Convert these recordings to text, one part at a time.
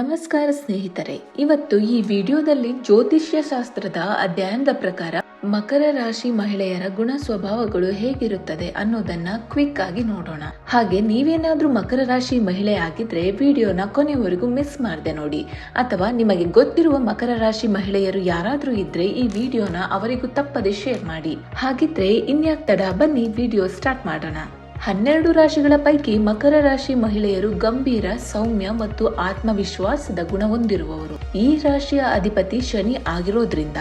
ನಮಸ್ಕಾರ ಸ್ನೇಹಿತರೆ, ಇವತ್ತು ಈ ವಿಡಿಯೋದಲ್ಲಿ ಜ್ಯೋತಿಷ್ಯ ಶಾಸ್ತ್ರದ ಅಧ್ಯಯನದ ಪ್ರಕಾರ ಮಕರ ರಾಶಿ ಮಹಿಳೆಯರ ಗುಣ ಸ್ವಭಾವಗಳು ಹೇಗಿರುತ್ತದೆ ಅನ್ನೋದನ್ನ ಕ್ವಿಕ್ ಆಗಿ ನೋಡೋಣ. ಹಾಗೆ ನೀವೇನಾದ್ರೂ ಮಕರ ರಾಶಿ ಮಹಿಳೆ ಆಗಿದ್ರೆ ವಿಡಿಯೋನ ಕೊನೆವರೆಗೂ ಮಿಸ್ ಮಾಡದೆ ನೋಡಿ, ಅಥವಾ ನಿಮಗೆ ಗೊತ್ತಿರುವ ಮಕರ ರಾಶಿ ಮಹಿಳೆಯರು ಯಾರಾದ್ರೂ ಇದ್ರೆ ಈ ವಿಡಿಯೋನ ಅವರಿಗೂ ತಪ್ಪದೆ ಶೇರ್ ಮಾಡಿ. ಹಾಗಿದ್ರೆ ಇನ್ಯಾಕ್ ತಡ, ಬನ್ನಿ ವಿಡಿಯೋ ಸ್ಟಾರ್ಟ್ ಮಾಡೋಣ. 12 ರಾಶಿಗಳ ಪೈಕಿ ಮಕರ ರಾಶಿ ಮಹಿಳೆಯರು ಗಂಭೀರ, ಸೌಮ್ಯ ಮತ್ತು ಆತ್ಮವಿಶ್ವಾಸದ ಗುಣ ಹೊಂದಿರುವವರು. ಈ ರಾಶಿಯ ಅಧಿಪತಿ ಶನಿ ಆಗಿರೋದ್ರಿಂದ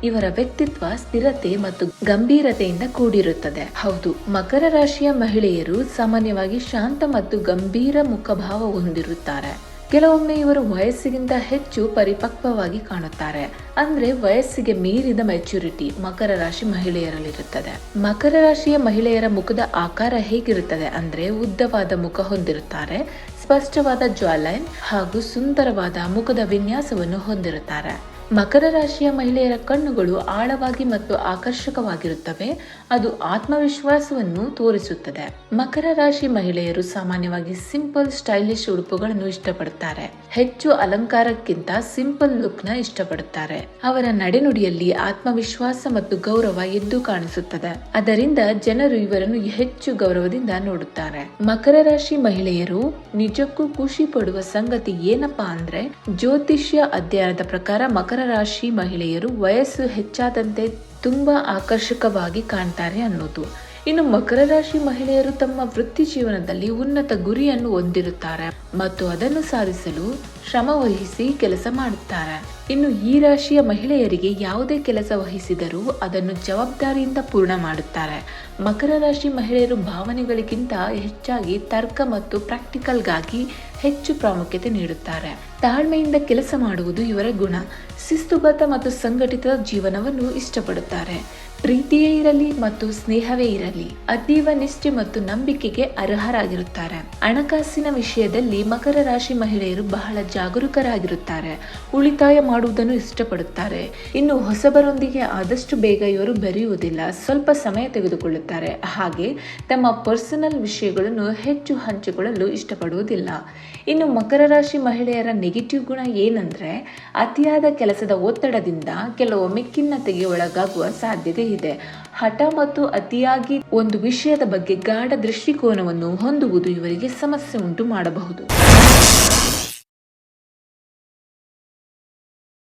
ಇವರ ವ್ಯಕ್ತಿತ್ವ ಸ್ಥಿರತೆ ಮತ್ತು ಗಂಭೀರತೆಯಿಂದ ಕೂಡಿರುತ್ತದೆ. ಹೌದು, ಮಕರ ರಾಶಿಯ ಮಹಿಳೆಯರು ಸಾಮಾನ್ಯವಾಗಿ ಶಾಂತ ಮತ್ತು ಗಂಭೀರ ಮುಖಭಾವ ಹೊಂದಿರುತ್ತಾರೆ. ಕೆಲವೊಮ್ಮೆ ಇವರು ವಯಸ್ಸಿಗಿಂತ ಹೆಚ್ಚು ಪರಿಪಕ್ವವಾಗಿ ಕಾಣುತ್ತಾರೆ. ಅಂದ್ರೆ ವಯಸ್ಸಿಗೆ ಮೀರಿದ ಮೆಚುರಿಟಿ ಮಕರ ರಾಶಿ ಮಹಿಳೆಯರಲ್ಲಿರುತ್ತದೆ. ಮಕರ ರಾಶಿಯ ಮಹಿಳೆಯರ ಮುಖದ ಆಕಾರ ಹೇಗಿರುತ್ತದೆ ಅಂದ್ರೆ ಉದ್ದವಾದ ಮುಖ ಹೊಂದಿರುತ್ತಾರೆ, ಸ್ಪಷ್ಟವಾದ ಜಾಲೈನ್ ಹಾಗೂ ಸುಂದರವಾದ ಮುಖದ ವಿನ್ಯಾಸವನ್ನು ಹೊಂದಿರುತ್ತಾರೆ. ಮಕರ ರಾಶಿಯ ಮಹಿಳೆಯರ ಕಣ್ಣುಗಳು ಆಳವಾಗಿ ಮತ್ತು ಆಕರ್ಷಕವಾಗಿರುತ್ತವೆ, ಅದು ಆತ್ಮವಿಶ್ವಾಸವನ್ನು ತೋರಿಸುತ್ತದೆ. ಮಕರ ರಾಶಿ ಮಹಿಳೆಯರು ಸಾಮಾನ್ಯವಾಗಿ ಸಿಂಪಲ್ ಸ್ಟೈಲಿಶ್ ಉಡುಪುಗಳನ್ನು ಇಷ್ಟಪಡುತ್ತಾರೆ. ಹೆಚ್ಚು ಅಲಂಕಾರಕ್ಕಿಂತ ಸಿಂಪಲ್ ಲುಕ್ ನ ಇಷ್ಟಪಡುತ್ತಾರೆ. ಅವರ ನಡೆನುಡಿಯಲ್ಲಿ ಆತ್ಮವಿಶ್ವಾಸ ಮತ್ತು ಗೌರವ ಎದ್ದು ಕಾಣಿಸುತ್ತದೆ, ಅದರಿಂದ ಜನರು ಇವರನ್ನು ಹೆಚ್ಚು ಗೌರವದಿಂದ ನೋಡುತ್ತಾರೆ. ಮಕರ ರಾಶಿ ಮಹಿಳೆಯರು ನಿಜಕ್ಕೂ ಖುಷಿ ಪಡುವ ಸಂಗತಿ ಏನಪ್ಪಾ ಅಂದ್ರೆ, ಜ್ಯೋತಿಷ್ಯ ಅಧ್ಯಯನದ ಪ್ರಕಾರ ಮಕರ ರಾಶಿ ಮಹಿಳೆಯರು ವಯಸ್ಸು ಹೆಚ್ಚಾದಂತೆ ತುಂಬಾ ಆಕರ್ಷಕವಾಗಿ ಕಾಣ್ತಾರೆ ಅನ್ನೋದು. ಇನ್ನು ಮಕರ ರಾಶಿ ಮಹಿಳೆಯರು ತಮ್ಮ ವೃತ್ತಿ ಜೀವನದಲ್ಲಿ ಉನ್ನತ ಗುರಿಯನ್ನು ಹೊಂದಿರುತ್ತಾರೆ ಮತ್ತು ಅದನ್ನು ಸಾಧಿಸಲು ಶ್ರಮ ವಹಿಸಿ ಕೆಲಸ ಮಾಡುತ್ತಾರೆ. ಇನ್ನು ಈ ರಾಶಿಯ ಮಹಿಳೆಯರಿಗೆ ಯಾವುದೇ ಕೆಲಸ ವಹಿಸಿದರೂ ಅದನ್ನು ಜವಾಬ್ದಾರಿಯಿಂದ ಪೂರ್ಣ ಮಾಡುತ್ತಾರೆ. ಮಕರ ರಾಶಿ ಮಹಿಳೆಯರು ಭಾವನೆಗಳಿಗಿಂತ ಹೆಚ್ಚಾಗಿ ತರ್ಕ ಮತ್ತು ಪ್ರಾಕ್ಟಿಕಲ್ಗಾಗಿ ಹೆಚ್ಚು ಪ್ರಾಮುಖ್ಯತೆ ನೀಡುತ್ತಾರೆ. ತಾಳ್ಮೆಯಿಂದ ಕೆಲಸ ಮಾಡುವುದು ಇವರ ಗುಣ. ಶಿಸ್ತುಬದ್ಧ ಮತ್ತು ಸಂಘಟಿತ ಜೀವನವನ್ನು ಇಷ್ಟಪಡುತ್ತಾರೆ. ಪ್ರೀತಿಯೇ ಇರಲಿ ಮತ್ತು ಸ್ನೇಹವೇ ಇರಲಿ, ಅತೀವ ನಿಷ್ಠೆ ಮತ್ತು ನಂಬಿಕೆಗೆ ಅರ್ಹರಾಗಿರುತ್ತಾರೆ. ಹಣಕಾಸಿನ ವಿಷಯದಲ್ಲಿ ಮಕರ ರಾಶಿ ಮಹಿಳೆಯರು ಬಹಳ ಜಾಗರೂಕರಾಗಿರುತ್ತಾರೆ. ಉಳಿತಾಯ ಮಾಡುವುದನ್ನು ಇಷ್ಟಪಡುತ್ತಾರೆ. ಇನ್ನು ಹೊಸಬರೊಂದಿಗೆ ಆದಷ್ಟು ಬೇಗ ಇವರು ಬೆರೆಯುವುದಿಲ್ಲ, ಸ್ವಲ್ಪ ಸಮಯ ತೆಗೆದುಕೊಳ್ಳುತ್ತಾರೆ. ಹಾಗೆ ತಮ್ಮ ಪರ್ಸನಲ್ ವಿಷಯಗಳನ್ನು ಹೆಚ್ಚು ಹಂಚಿಕೊಳ್ಳಲು ಇಷ್ಟಪಡುವುದಿಲ್ಲ. ಇನ್ನು ಮಕರ ರಾಶಿ ಮಹಿಳೆಯರ ನೆಗೆಟಿವ್ ಗುಣ ಏನಂದ್ರೆ, ಅತಿಯಾದ ಕೆಲಸದ ಒತ್ತಡದಿಂದ ಕೆಲವೊಮ್ಮೆ ಖಿನ್ನತೆಗೆ ಒಳಗಾಗುವ ಸಾಧ್ಯತೆ ಇದೆ. ಹಠ ಮತ್ತು ಅತಿಯಾಗಿ ಒಂದು ವಿಷಯದ ಬಗ್ಗೆ ಗಾಢ ದೃಷ್ಟಿಕೋನವನ್ನು ಹೊಂದುವುದು ಇವರಿಗೆ ಸಮಸ್ಯೆ ಉಂಟು ಮಾಡಬಹುದು.